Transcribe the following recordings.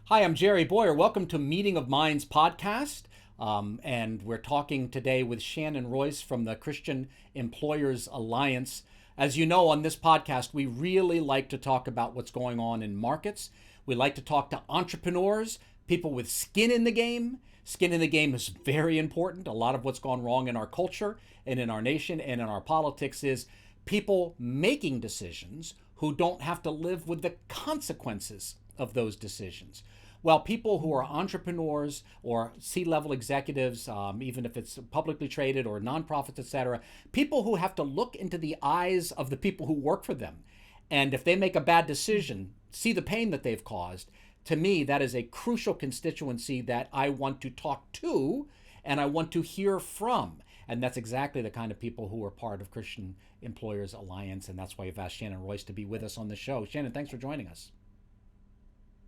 Hi, I'm Jerry Bowyer. Welcome to Meeting of Minds podcast. And we're talking today with Shannon Royce from the Christian Employers Alliance. As you know, on this podcast, we really like to talk about what's going on in markets. We like to talk to entrepreneurs, people with skin in the game. Skin in the game is very important. A lot of what's gone wrong in our culture and in our nation and in our politics is people making decisions who don't have to live with the consequences of those decisions. Well, people who are entrepreneurs or C-level executives, even if it's publicly traded or nonprofits, etc., people who have to look into the eyes of the people who work for them. And if they make a bad decision, see the pain that they've caused. To me, that is a crucial constituency that I want to talk to and I want to hear from. And that's exactly the kind of people who are part of Christian Employers Alliance. And that's why I've asked Shannon Royce to be with us on the show. Shannon, thanks for joining us.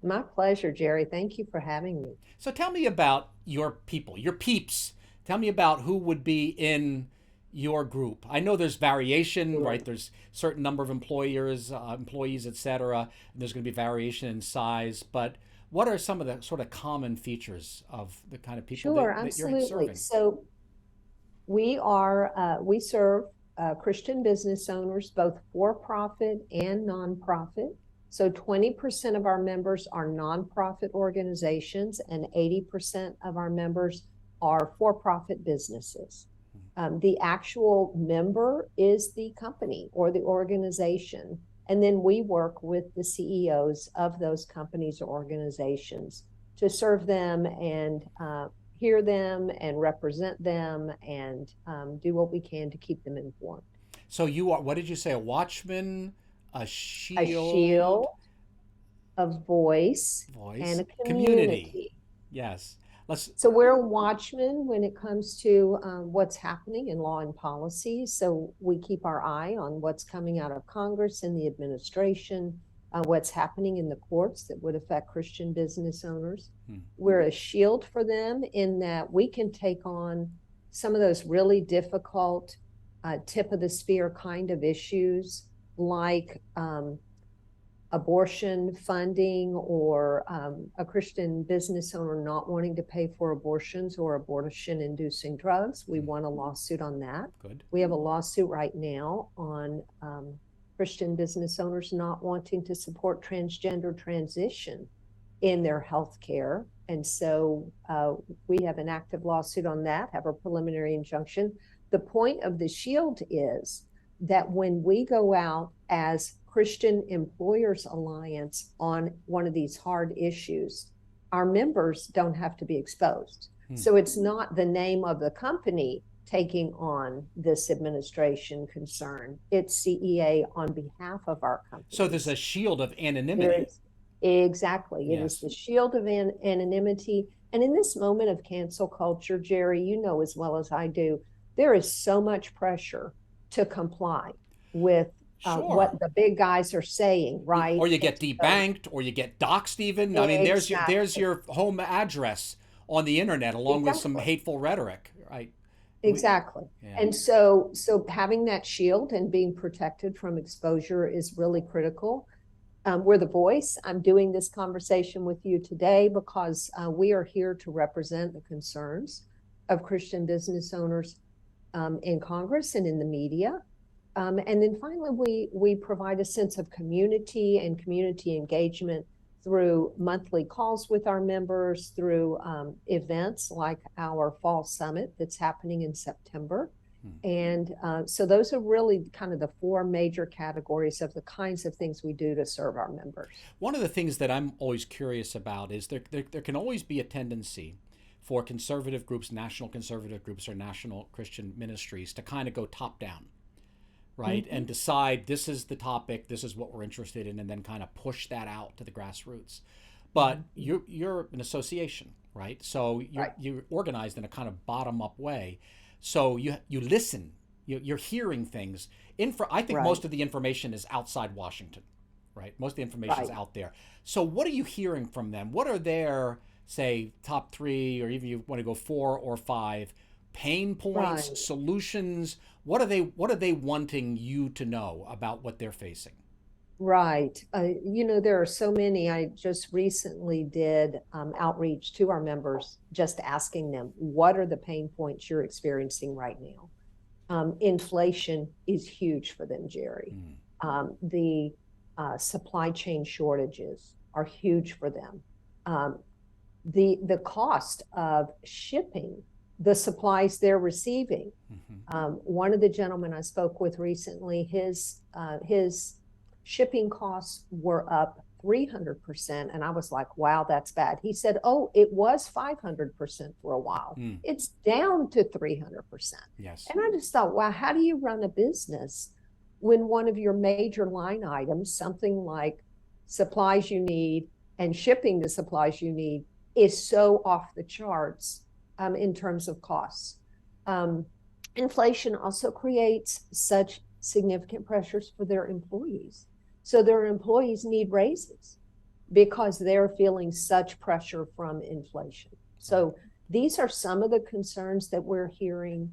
My pleasure, Jerry. Thank you for having me. So tell me about your people, your peeps. Tell me about who would be in your group. I know there's variation, right? There's a certain number of employees, etc. There's going to be variation in size, but what are some of the sort of common features of the kind of people that you're serving? So we serve Christian business owners, both for-profit and nonprofit. So 20% of our members are nonprofit organizations and 80% of our members are for-profit businesses. The actual member is the company or the organization. And then we work with the CEOs of those companies or organizations to serve them and hear them and represent them and do what we can to keep them informed. So you are, what did you say, a watchman? A shield, a voice, and a community. Yes. So we're a watchman when it comes to what's happening in law and policy. So we keep our eye on what's coming out of Congress and the administration, what's happening in the courts that would affect Christian business owners. We're a shield for them in that we can take on some of those really difficult tip of the spear kind of issues, like abortion funding or a Christian business owner not wanting to pay for abortions or abortion-inducing drugs. We won a lawsuit on that. Good. We have a lawsuit right now on Christian business owners not wanting to support transgender transition in their health care. And so we have an active lawsuit on that, have a preliminary injunction. The point of the shield is that when we go out as Christian Employers Alliance on one of these hard issues, our members don't have to be exposed. So it's not the name of the company taking on this administration concern. It's CEA on behalf of our company. So there's a shield of anonymity. Exactly. It is the shield of anonymity. And in this moment of cancel culture, Jerry, you know as well as I do, there is so much pressure to comply with what the big guys are saying, right? Or you get debanked, or you get doxxed even. I mean, there's your home address on the internet along with some hateful rhetoric, right? Exactly. And so having that shield and being protected from exposure is really critical. We're the voice. I'm doing this conversation with you today because we are here to represent the concerns of Christian business owners in Congress and in the media. And then finally, we provide a sense of community and community engagement through monthly calls with our members, through events like our fall summit that's happening in September. And so those are really kind of the four major categories of the kinds of things we do to serve our members. One of the things that I'm always curious about is there can always be a tendency for conservative groups, national conservative groups or national Christian ministries to kind of go top down, right? And decide this is the topic, this is what we're interested in, and then kind of push that out to the grassroots. But you're an association, right? So you're organized in a kind of bottom-up way. So you listen, you're hearing things. I think most of the information is outside Washington, right? Most of the information is out there. So what are you hearing from them? What are their, say, top three, or even you want to go 4 or 5 pain points, Right. solutions? What are they wanting you to know about what they're facing? Right. There are so many. I just recently did outreach to our members, just asking them, what are the pain points you're experiencing right now? Inflation is huge for them, Jerry. Mm. The supply chain shortages are huge for them. Um, the cost of shipping the supplies they're receiving. Mm-hmm. One of the gentlemen I spoke with recently, his shipping costs were up 300%, and I was like, "Wow, that's bad." He said, "Oh, it was 500% for a while. Mm. It's down to 300%." Yes. And I just thought, "Wow, how do you run a business when one of your major line items, something like supplies you need and shipping the supplies you need, is so off the charts in terms of costs?" Um, Inflation also creates such significant pressures for their employees. So their employees need raises because they're feeling such pressure from inflation. So these are some of the concerns that we're hearing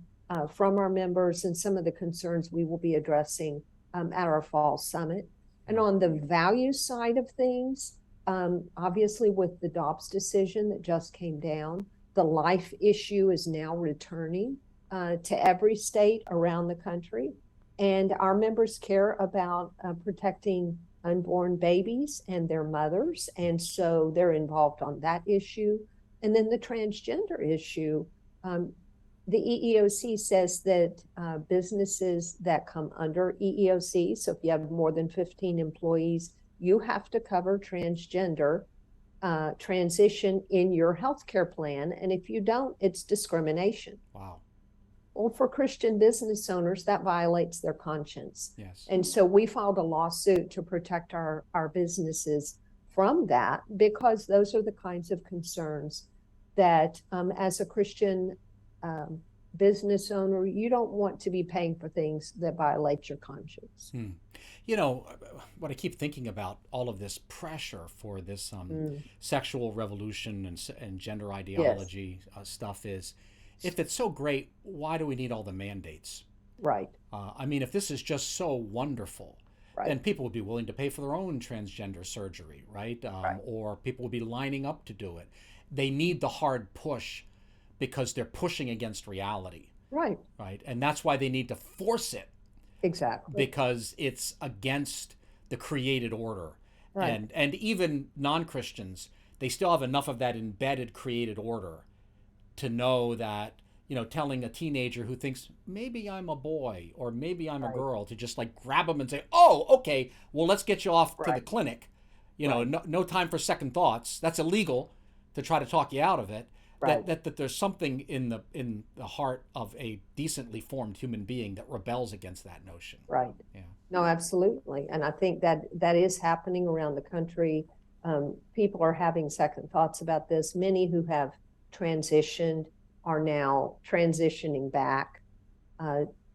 from our members and some of the concerns we will be addressing at our fall summit. And on the value side of things, obviously with the Dobbs decision that just came down, the life issue is now returning to every state around the country. And our members care about protecting unborn babies and their mothers. And so they're involved on that issue. And then the transgender issue, the EEOC says that businesses that come under EEOC, so if you have more than 15 employees, you have to cover transgender transition in your healthcare plan. And if you don't, it's discrimination. Wow. Well, for Christian business owners, that violates their conscience. Yes. And so we filed a lawsuit to protect our businesses from that, because those are the kinds of concerns that as a Christian business owner, you don't want to be paying for things that violate your conscience. You know, what I keep thinking about all of this pressure for this sexual revolution and gender ideology stuff is, if it's so great, why do we need all the mandates? Right. I mean, if this is just so wonderful, then people would be willing to pay for their own transgender surgery, right? Or people would be lining up to do it. They need the hard push because they're pushing against reality. Right. Right. And that's why they need to force it. Exactly. Because it's against the created order. Right. And even non-Christians, they still have enough of that embedded created order to know that, you know, telling a teenager who thinks maybe I'm a boy or maybe I'm a girl, to just like grab them and say, "Oh, okay, well, let's get you off to the clinic." You know, no time for second thoughts. That's illegal to try to talk you out of it. That there's something in the heart of a decently formed human being that rebels against that notion. Right. Yeah. No, absolutely. And I think that is happening around the country. People are having second thoughts about this. Many who have transitioned are now transitioning back.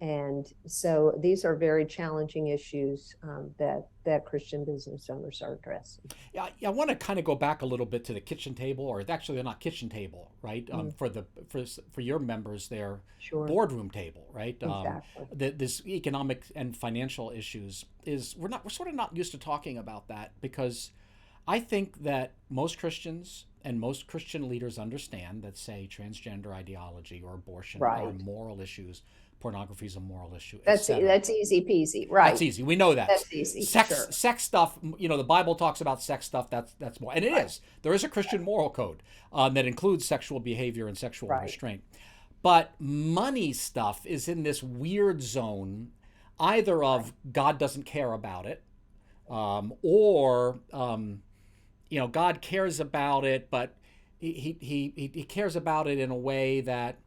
And so these are very challenging issues that Christian business owners are addressing. Yeah, I want to kind of go back a little bit to the kitchen table, or actually they're not kitchen table, right? For your members, their boardroom table, right? Exactly. This economic and financial issues we're sort of not used to talking about that, because I think that most Christians and most Christian leaders understand that, say, transgender ideology or abortion are moral issues. Pornography is a moral issue. That's easy peasy, right? That's easy. We know that. That's easy. Sex stuff. You know, the Bible talks about sex stuff. That's more, and it is. There is a Christian moral code that includes sexual behavior and sexual restraint. But money stuff is in this weird zone, either of God doesn't care about it, or you know, God cares about it, but he cares about it in a way that,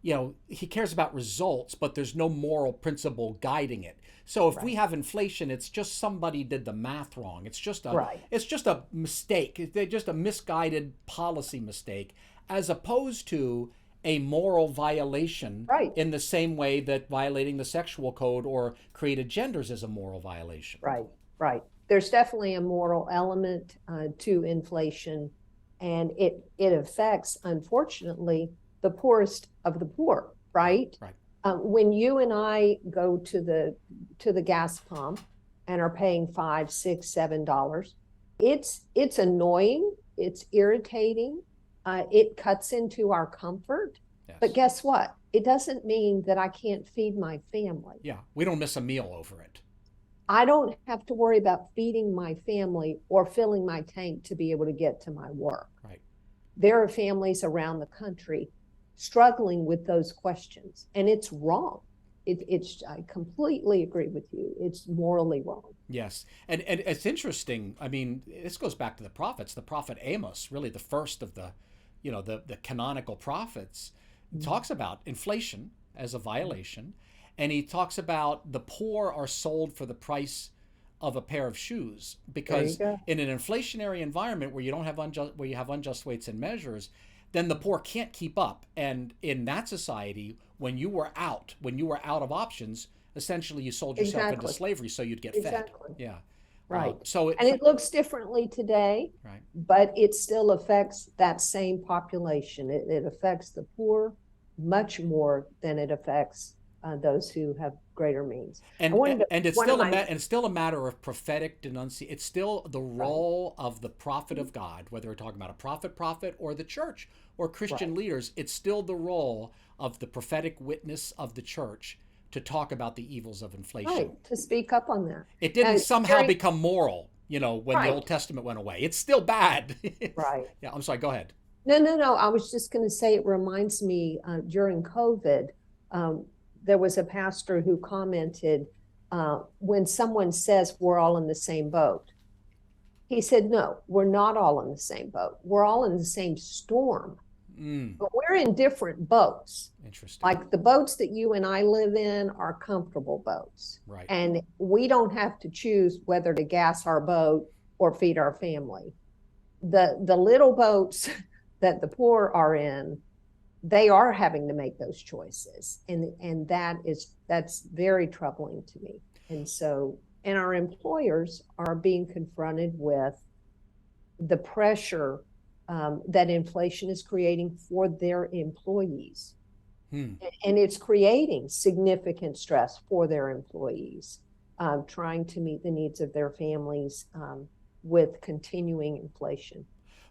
you know, he cares about results, but there's no moral principle guiding it. So if we have inflation, it's just somebody did the math wrong. It's just a mistake. It's just a misguided policy mistake, as opposed to a moral violation in the same way that violating the sexual code or created genders is a moral violation. Right. There's definitely a moral element to inflation, and it affects, unfortunately, the poorest of the poor. right? Right. When you and I go to the gas pump and are paying $5, $6, $7, it's annoying, it's irritating, it cuts into our comfort. Yes. But guess what? It doesn't mean that I can't feed my family. Yeah, we don't miss a meal over it. I don't have to worry about feeding my family or filling my tank to be able to get to my work. Right. There are families around the country struggling with those questions, and it's wrong. I completely agree with you. It's morally wrong. Yes. And it's interesting. I mean, this goes back to the prophets. The prophet Amos, really the first of the canonical prophets, talks about inflation as a violation. And he talks about the poor are sold for the price of a pair of shoes, because in an inflationary environment where you have unjust weights and measures, then the poor can't keep up. And in that society, when you were out of options, essentially you sold yourself into slavery so you'd get fed. Yeah. Right. And it looks differently today, right, but it still affects that same population. It affects the poor much more than it affects those who have greater means. And it's still a matter of prophetic denunciation. It's still the role of the prophet of God, whether we're talking about a prophet, or the church or Christian leaders. It's still the role of the prophetic witness of the church to talk about the evils of inflation. Right, to speak up on that. It didn't somehow become moral, when the Old Testament went away. It's still bad. Right. Yeah, I'm sorry, go ahead. No. I was just going to say, it reminds me during COVID, there was a pastor who commented, when someone says we're all in the same boat, he said, no, we're not all in the same boat. We're all in the same storm, but we're in different boats. Interesting. Like the boats that you and I live in are comfortable boats. Right. And we don't have to choose whether to gas our boat or feed our family. The little boats that the poor are in, they are having to make those choices, and that's very troubling to me. And our employers are being confronted with the pressure that inflation is creating for their employees, and it's creating significant stress for their employees, trying to meet the needs of their families with continuing inflation.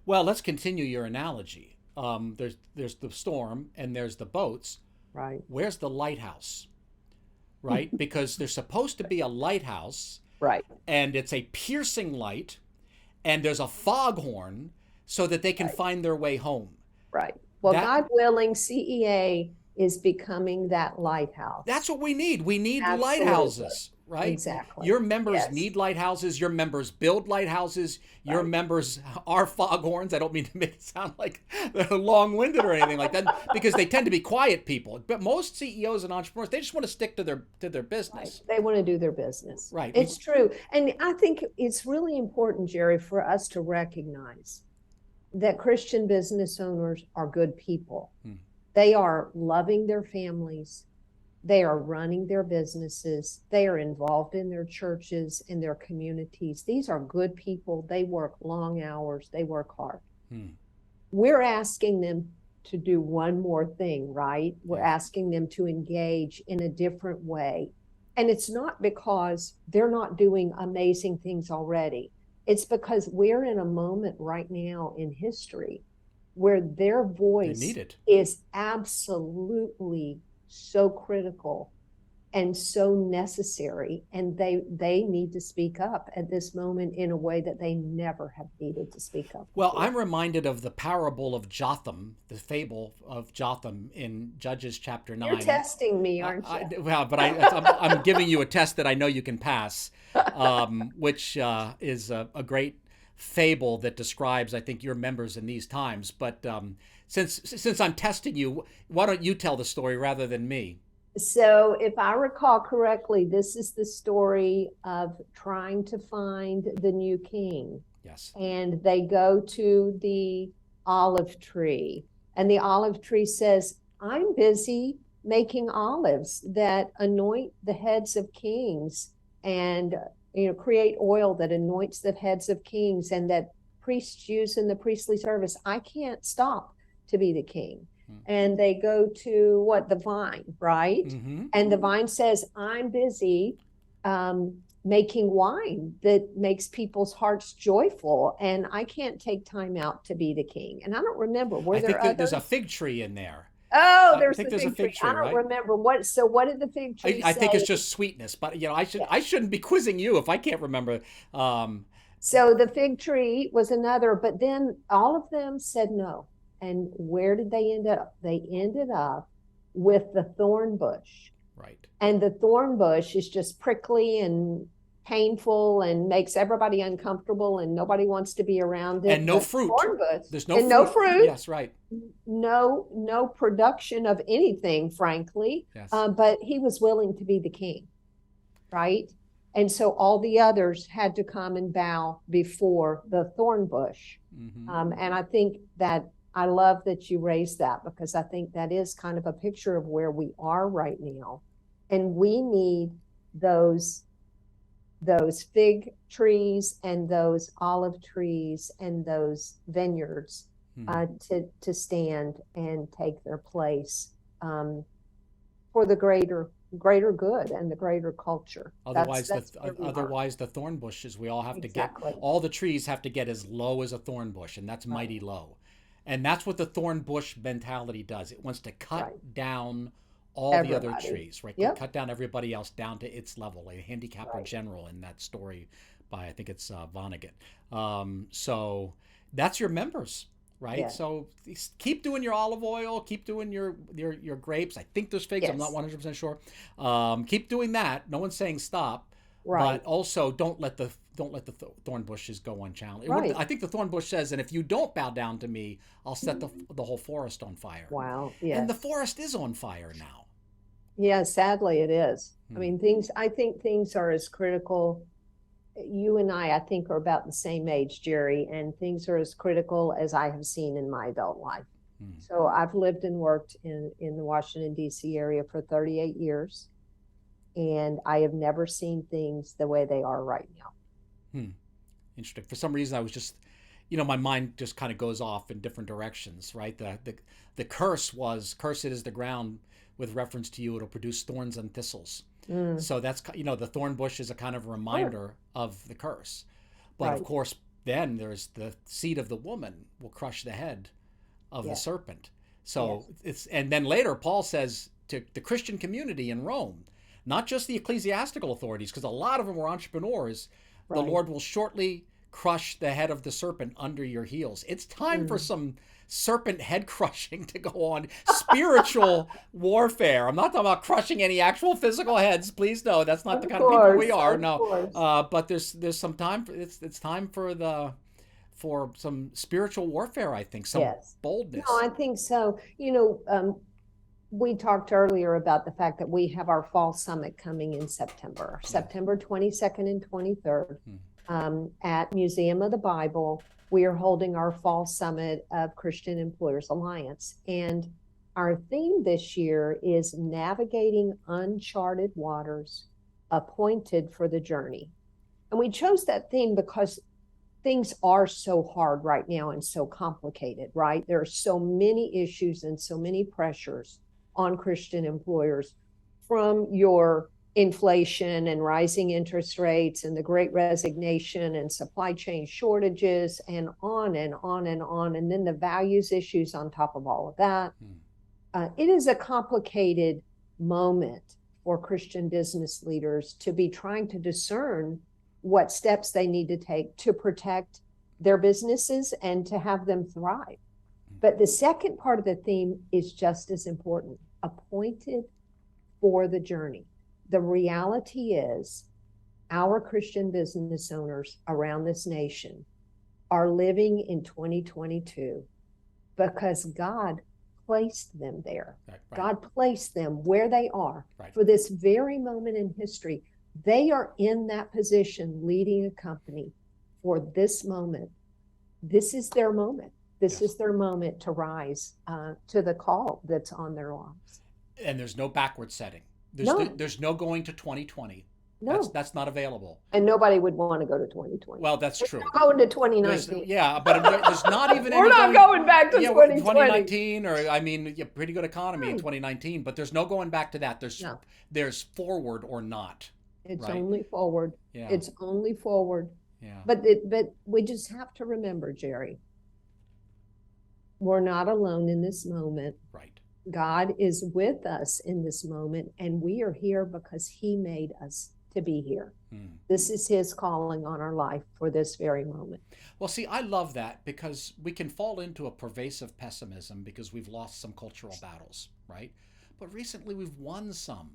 Well, let's continue your analogy. There's the storm and there's the boats. Right. Where's the lighthouse? Right? Because there's supposed to be a lighthouse. Right. And it's a piercing light, and there's a foghorn so that they can find their way home. Right. Well, God willing, CEA is becoming that lighthouse. That's what we need. We need lighthouses. Right? Exactly. Your members need lighthouses. Your members build lighthouses. Your members are foghorns. I don't mean to make it sound like they're long-winded or anything like that, because they tend to be quiet people. But most CEOs and entrepreneurs, they just want to stick to their business. Right. They want to do their business. Right. It's true. And I think it's really important, Jerry, for us to recognize that Christian business owners are good people. They are loving their families. They are running their businesses. They are involved in their churches, in their communities. These are good people. They work long hours. They work hard. We're asking them to do one more thing, right? We're asking them to engage in a different way. And it's not because they're not doing amazing things already. It's because we're in a moment right now in history where their voice is absolutely so critical and so necessary, and they need to speak up at this moment in a way that they never have needed to speak up. Well, I'm reminded of the parable of Jotham, the fable of Jotham in Judges chapter 9. You're testing me, aren't you? But I'm giving you a test that I know you can pass, which is a great fable that describes, I think, your members in these times. But since I'm testing you, why don't you tell the story rather than me? So if I recall correctly, this is the story of trying to find the new king. Yes. And they go to the olive tree, and the olive tree says, I'm busy making olives that anoint the heads of kings, and create oil that anoints the heads of kings and that priests use in the priestly service. I can't stop to be the king. and they go to what, the vine, right? And the vine says, I'm busy making wine that makes people's hearts joyful, and I can't take time out to be the king. And I don't remember, were there others? There's a fig tree in there. Oh, I there's think the there's a fig tree. fig tree, I don't right? remember what. So what did the fig tree I say? think it's just sweetness, but I shouldn't be quizzing you if I can't remember. So the fig tree was another, but then all of them said no. And where did they end up? They ended up with the thorn bush. Right. And the thorn bush is just prickly and painful and makes everybody uncomfortable, and nobody wants to be around it. And no fruit. Thorn bush. There's no and fruit. No fruit. Yes, right. No production of anything, frankly. Yes. But he was willing to be the king, right? And so all the others had to come and bow before the thorn bush. And I think that I love that you raised that, because I think that is kind of a picture of where we are right now. And we need those fig trees and those olive trees and those vineyards to stand and take their place for the greater good and the greater culture. Otherwise, the thorn bushes, we all have to get, all the trees have to get as low as a thorn bush, and that's mighty low. And that's what the thorn bush mentality does. It wants to cut down all the other trees, right? Cut down everybody else down to its level, a handicapper general in that story by, I think it's Vonnegut. So that's your members, right? Yeah. So keep doing your olive oil, keep doing your grapes. I think there's figs. I'm not 100% sure. Keep doing that. No one's saying stop. Right. But also don't let the thorn bushes go unchallenged. Right. I think the thorn bush says, and if you don't bow down to me, I'll set the whole forest on fire. Wow. Yes. And the forest is on fire now. Yeah, sadly it is. I mean, I think things are as critical. You and I think, are about the same age, Jerry, and things are as critical as I have seen in my adult life. So I've lived and worked in the Washington, D.C. area for 38 years, and I have never seen things the way they are right now. Interesting. For some reason, I was just, my mind just kind of goes off in different directions, right? The curse was, cursed is the ground, with reference to you, it'll produce thorns and thistles. So that's, the thorn bush is a kind of reminder of the curse. But of course, then there's the seed of the woman will crush the head of the serpent. So and then later Paul says to the Christian community in Rome, not just the ecclesiastical authorities, because a lot of them were entrepreneurs, the Lord will shortly crush the head of the serpent under your heels. It's time for some serpent head crushing to go on. Spiritual warfare. I'm not talking about crushing any actual physical heads. Please no, that's not the kind of people we are. No, but there's some time. It's time for some spiritual warfare. I think some boldness. No, I think so. We talked earlier about the fact that we have our fall summit coming in September, September 22nd and 23rd. At Museum of the Bible, we are holding our fall summit of Christian Employers Alliance. And our theme this year is navigating uncharted waters, appointed for the journey. And we chose that theme because things are so hard right now and so complicated, right? There are so many issues and so many pressures on Christian employers, from your inflation and rising interest rates and the Great Resignation and supply chain shortages and on and on and on. And then the values issues on top of all of that. It is a complicated moment for Christian business leaders to be trying to discern what steps they need to take to protect their businesses and to have them thrive. But the second part of the theme is just as important: appointed for the journey. The reality is, our Christian business owners around this nation are living in 2022 because God placed them there. God placed them where they are for this very moment in history. They are in that position, leading a company for this moment. This is their moment. This is their moment to rise to the call that's on their lives. And there's no backward setting. There's no going to 2020. No. That's not available. And nobody would want to go to 2020. Well, that's We're true. going to 2019. Yeah, but there's not even We're any not going back to yeah, 2020. 2019, or I mean, yeah, pretty good economy in 2019, but there's no going back to that. No. There's forward or not. It's right? only forward. Yeah. It's only forward. Yeah. But we just have to remember, Jerry, we're not alone in this moment. Right. God is with us in this moment, and we are here because he made us to be here. This is his calling on our life for this very moment. Well, see, I love that, because we can fall into a pervasive pessimism because we've lost some cultural battles, right? But recently we've won some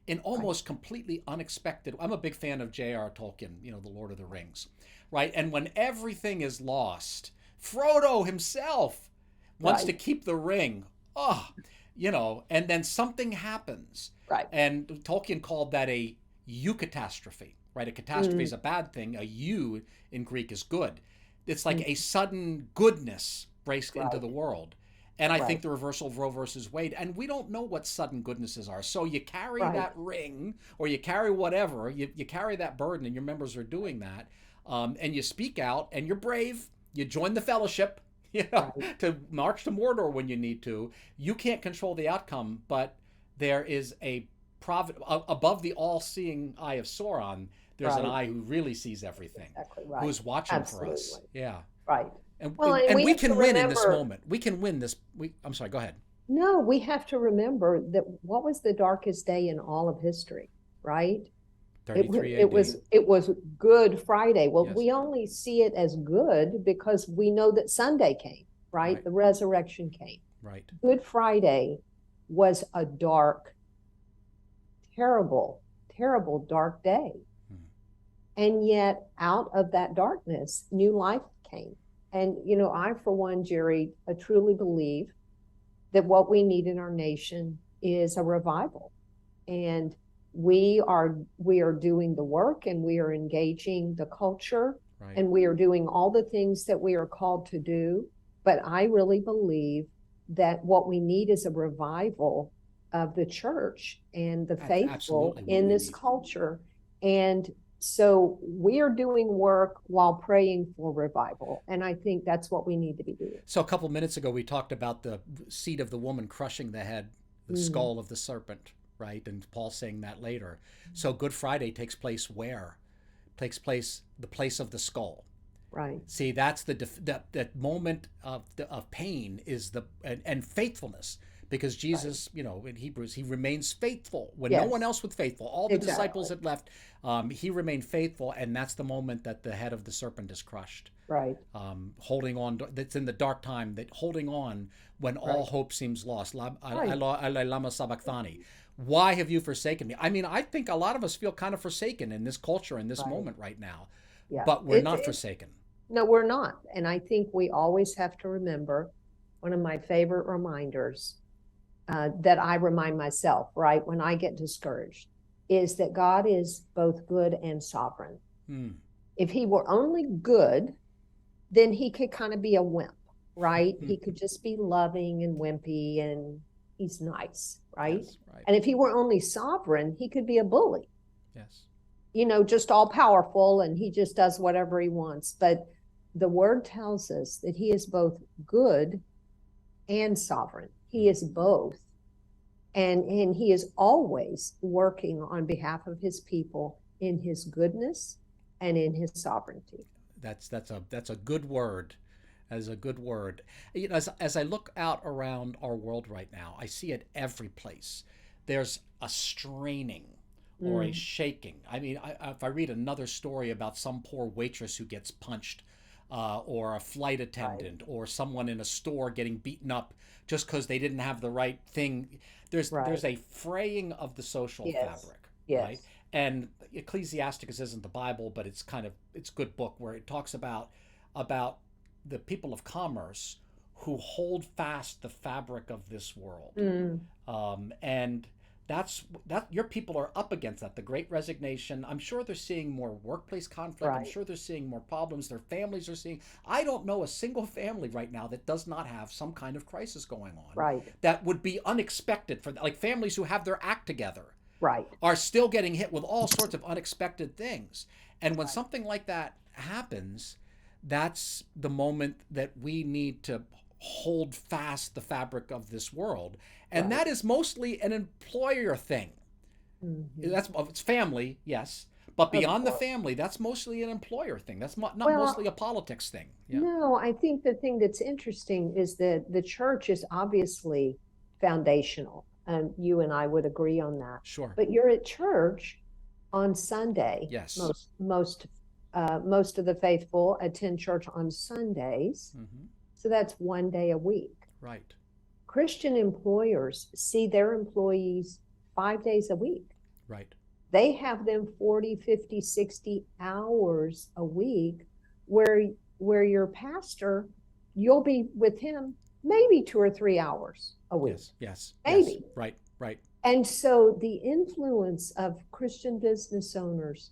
in almost completely unexpected. I'm a big fan of J.R. Tolkien, the Lord of the Rings, right? And when everything is lost, Frodo himself wants to keep the ring. And then something happens. Right. And Tolkien called that a eucatastrophe, right? A catastrophe is a bad thing. A eu in Greek is good. It's like a sudden goodness breaks into the world. And I think the reversal of Roe versus Wade, and we don't know what sudden goodnesses are. So you carry that ring, or you carry whatever, you carry that burden, and your members are doing that. And you speak out, and you're brave. You join the fellowship, to march to Mordor when you need to. You can't control the outcome, but there is a above the all-seeing eye of Sauron, there's an eye who really sees everything, who's watching for us. Yeah. Right. And we can win in this moment. We can win this. I'm sorry, go ahead. No, we have to remember that what was the darkest day in all of history, right? 33 it was Good Friday. Well, Yes. we only see it as good because we know that Sunday came, right? The resurrection came. Right. Good Friday was a dark, terrible, terrible dark day. And yet out of that darkness, new life came. And, I, for one, Jerry, I truly believe that what we need in our nation is a revival. And we are doing the work, and we are engaging the culture, and we are doing all the things that we are called to do. But I really believe that what we need is a revival of the church and the faithful in this culture. And so we are doing work while praying for revival. And I think that's what we need to be doing. So a couple of minutes ago, we talked about the seed of the woman crushing the head, the skull of the serpent, right? And Paul saying that later. So Good Friday takes place where? Takes place the place of the skull. Right. See, that's that moment of pain is and faithfulness. Because Jesus, in Hebrews, he remains faithful when no one else was faithful. All the disciples had left. He remained faithful, and that's the moment that the head of the serpent is crushed. Right. Holding on, that's in the dark time, that holding on when all hope seems lost. Lama sabachthani. Why have you forsaken me? I mean, I think a lot of us feel kind of forsaken in this culture, in this moment right now. Yeah. But we're not forsaken. No, we're not. And I think we always have to remember, one of my favorite reminders, that I remind myself, right, when I get discouraged, is that God is both good and sovereign. If he were only good, then he could kind of be a wimp, right? He could just be loving and wimpy, and he's nice, right? Yes, right. And if he were only sovereign, he could be a bully. Yes. Just all powerful, and he just does whatever he wants. But the word tells us that he is both good and sovereign. He is both. And he is always working on behalf of his people in his goodness and in his sovereignty. That's a good word. As a good word. As I look out around our world right now, I see it every place. There's a straining or a shaking. I mean, if I read another story about some poor waitress who gets punched, or a flight attendant, or someone in a store getting beaten up just because they didn't have the right thing, there's a fraying of the social fabric, right? And Ecclesiasticus isn't the Bible, but it's a good book where it talks about the people of commerce who hold fast the fabric of this world. And that's your people are up against that. The Great Resignation. I'm sure they're seeing more workplace conflict. I'm sure they're seeing more problems. Their families are seeing. I don't know a single family right now that does not have some kind of crisis going on. That would be unexpected for like families who have their act together. Right. are still getting hit with all sorts of unexpected things. And when something like that happens, that's the moment that we need to hold fast the fabric of this world. And Right. that is mostly an employer thing. Mm-hmm. It's family, yes. But Of beyond the course. family, that's mostly an employer thing. That's not mostly Well, a politics thing. Yeah. no, I think the thing that's interesting is that the church is obviously foundational, and you and I would agree on that. Sure. But you're at church on Sunday. Yes. Most of the faithful attend church on Sundays, Mm-hmm. so that's one day a week. Right. Christian employers see their employees 5 days a week. Right. They have them 40, 50, 60 hours a week where your pastor, you'll be with him maybe 2 or 3 hours a week. Yes. Yes. Maybe. Yes. Right. Right. And so the influence of Christian business owners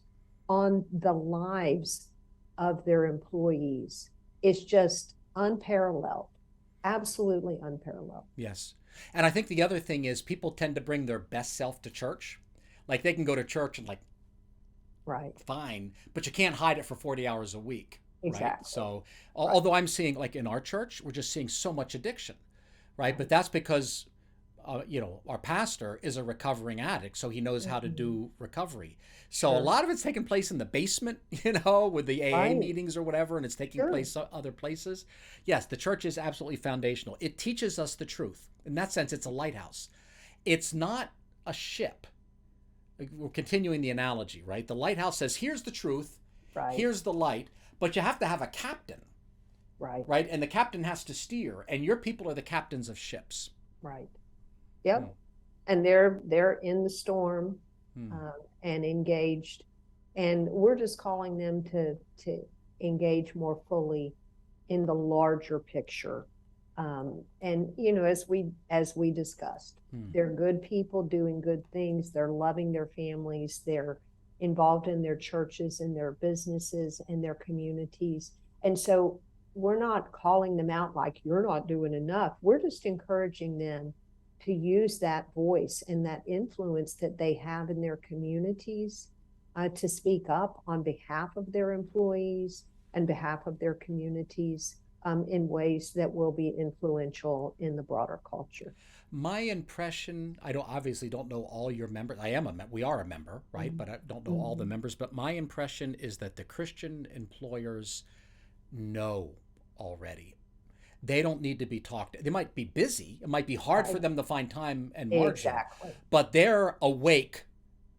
on the lives of their employees is just unparalleled. Absolutely unparalleled. Yes. And I think the other thing is people tend to bring their best self to church. Like they can go to church and like, right, fine, but you can't hide it for 40 hours a week. Exactly. Right? So, although I'm seeing, like in our church, we're just seeing so much addiction, right? But that's because, our pastor is a recovering addict, so he knows how to do recovery. So a lot of it's taking place in the basement, with the AA meetings or whatever, and it's taking place other places. Yes, the church is absolutely foundational. It teaches us the truth. In that sense, it's a lighthouse. It's not a ship. We're continuing the analogy, right? The lighthouse says, here's the truth, here's the light, but you have to have a captain, right? And the captain has to steer, and your people are the captains of ships. Right. Yep. And they're in the storm and engaged, and we're just calling them to engage more fully in the larger picture. And as we discussed, they're good people doing good things. They're loving their families. They're involved in their churches and their businesses and their communities. And so we're not calling them out like you're not doing enough. We're just encouraging them to use that voice and that influence that they have in their communities to speak up on behalf of their employees and behalf of their communities in ways that will be influential in the broader culture. My impression, I obviously don't know all your members. We are a member, right? But I don't know all the members. But my impression is that the Christian employers know already. They don't need to be talked to. They might be busy. It might be hard for them to find time and margin. Exactly. But they're awake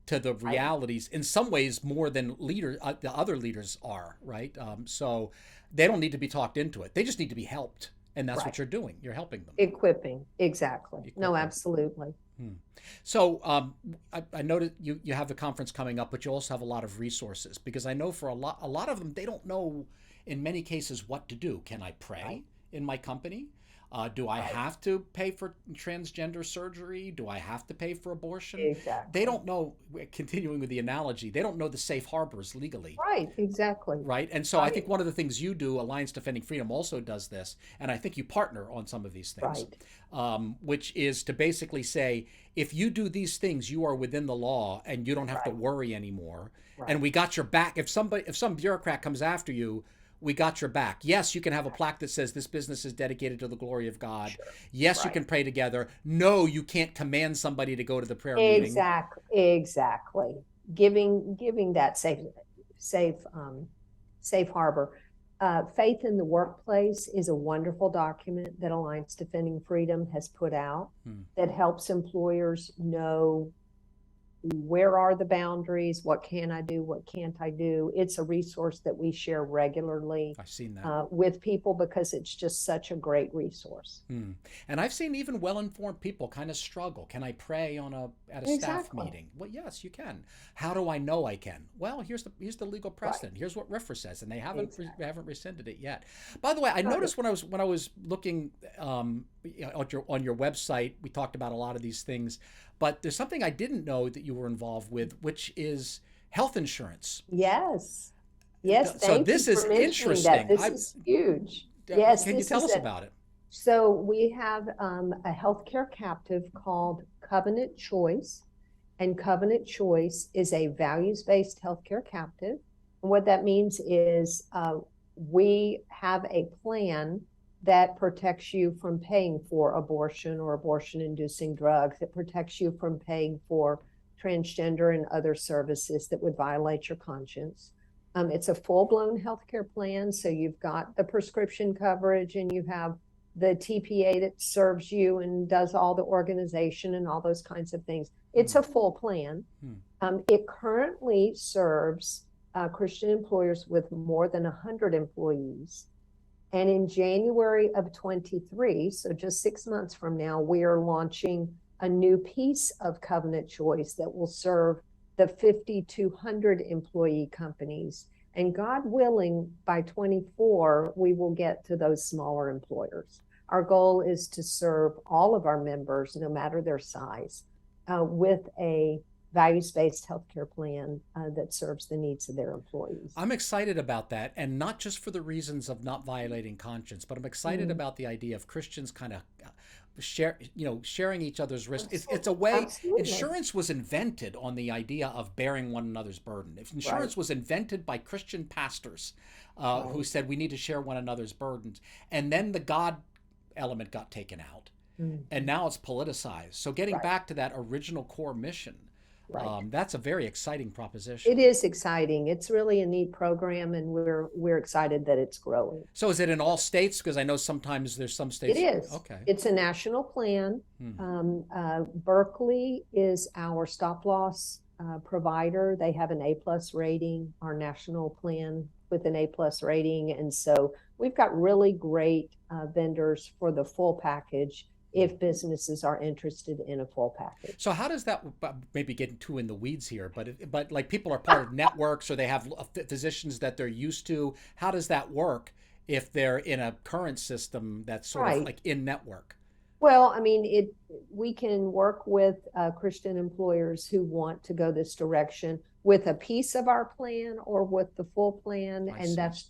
to the realities in some ways more than the other leaders are, right? So they don't need to be talked into it. They just need to be helped. And that's what you're doing. You're helping them. Equipping. Exactly. No, absolutely. So I noticed you have the conference coming up, but you also have a lot of resources, because I know for a lot of them, they don't know in many cases what to do. Can I pray in my company? Do I have to pay for transgender surgery? Do I have to pay for abortion? Exactly. They don't know, continuing with the analogy, they don't know the safe harbors legally. Right, exactly. Right. And so I think one of the things you do, Alliance Defending Freedom, also does this, and I think you partner on some of these things, which is to basically say, if you do these things, you are within the law and you don't have to worry anymore. And we got your back. If some bureaucrat comes after you, we got your back. Yes, you can have a plaque that says this business is dedicated to the glory of God. Sure. Yes, you can pray together. No, you can't command somebody to go to the prayer meeting. Exactly. Giving that safe harbor. Faith in the Workplace is a wonderful document that Alliance Defending Freedom has put out that helps employers know where are the boundaries, what can I do, what can't I do. It's a resource that we share regularly. I've seen that. With people, because it's just such a great resource. And I've seen even well-informed people kind of struggle. Can I pray at a staff meeting? Well, yes, you can. How do I know I can? Well, here's the legal precedent. Here's what RFRA says, and they haven't rescinded it yet. By the way, I noticed when I was looking on your website, we talked about a lot of these things. But there's something I didn't know that you were involved with, which is health insurance. Yes. So this is interesting. This is huge. Yes. Can you tell us about it? So we have a healthcare captive called Covenant Choice, And Covenant Choice is a values-based healthcare captive. And what that means is we have a plan that protects you from paying for abortion or abortion-inducing drugs. It protects you from paying for transgender and other services that would violate your conscience. It's a full-blown healthcare plan, so you've got the prescription coverage and you have the TPA that serves you and does all the organization and all those kinds of things. It's a full plan. It currently serves Christian employers with more than 100 employees. And in January of 23, so just 6 months from now, we are launching a new piece of Covenant Choice that will serve the 5,200 employee companies. And God willing, by 24, we will get to those smaller employers. Our goal is to serve all of our members, no matter their size, with a values-based healthcare plan that serves the needs of their employees. I'm excited about that, and not just for the reasons of not violating conscience, but I'm excited about the idea of Christians kind of sharing each other's risk. It's a way. Absolutely. Insurance was invented on the idea of bearing one another's burden. If insurance was invented by Christian pastors who said we need to share one another's burdens, and then the God element got taken out, and now it's politicized. So getting back to that original core mission. That's a very exciting proposition. It is exciting. It's really a neat program, and we're excited that it's growing. So is it in all states? Because I know sometimes there's some states. It is. Okay. It's a national plan. Berkeley is our stop loss provider. They have an A+ rating, our national plan with an A+ rating. And so we've got really great vendors for the full package if businesses are interested in a full package. So how does that, maybe getting too in the weeds here, but like people are part of networks or they have physicians that they're used to. How does that work if they're in a current system that's sort of like in network? Well, I mean, we can work with Christian employers who want to go this direction with a piece of our plan or with the full plan.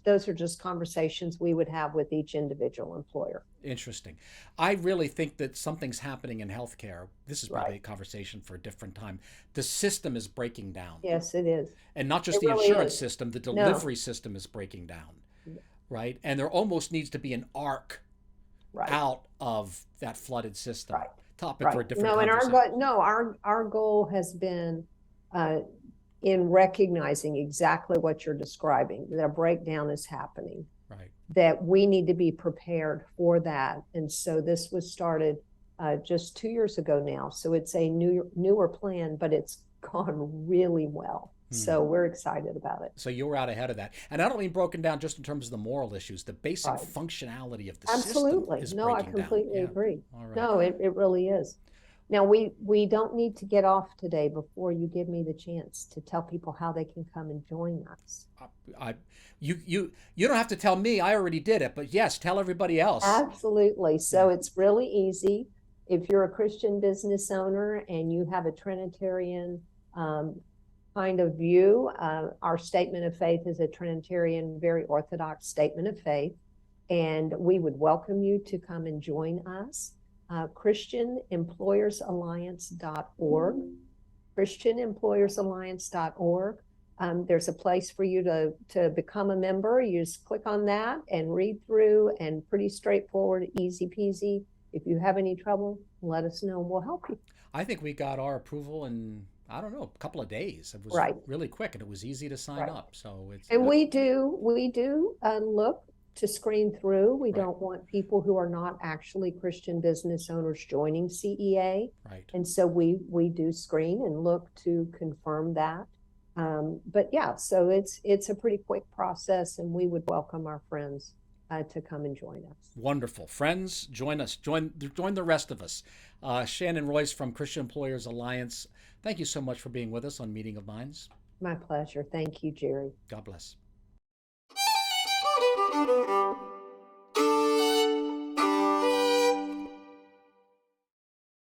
Those are just conversations we would have with each individual employer. Interesting. I really think that something's happening in healthcare. This is probably a conversation for a different time. The system is breaking down. Yes, it is. And not just the insurance system, the delivery system is breaking down, right? And there almost needs to be an arc out of that flooded system. Topic for a different conversation. Our goal has been in recognizing exactly what you're describing, that a breakdown is happening, that we need to be prepared for that. And so this was started just 2 years ago now. So it's a newer plan, but it's gone really well. So we're excited about it. So you were out ahead of that. And I don't mean broken down just in terms of the moral issues, the basic functionality of the system is breaking down. I completely agree. No, it really is. Now, we don't need to get off today before you give me the chance to tell people how they can come and join us. You don't have to tell me. I already did it. But yes, tell everybody else. Absolutely. So it's really easy. If you're a Christian business owner and you have a Trinitarian kind of view, our statement of faith is a Trinitarian, very orthodox statement of faith. And we would welcome you to come and join us. ChristianEmployersAlliance.org, ChristianEmployersAlliance.org. There's a place for you to become a member. You just click on that and read through, and pretty straightforward, easy peasy. If you have any trouble, let us know and we'll help you. I think we got our approval in, I don't know, a couple of days. It was really quick and it was easy to sign up. So it's we do look to screen through. We don't want people who are not actually Christian business owners joining CEA. And so we do screen and look to confirm that. But yeah, so it's a pretty quick process, and we would welcome our friends to come and join us. Wonderful. Friends, join us. Join the rest of us. Shannon Royce from Christian Employers Alliance, thank you so much for being with us on Meeting of Minds. My pleasure. Thank you, Jerry. God bless.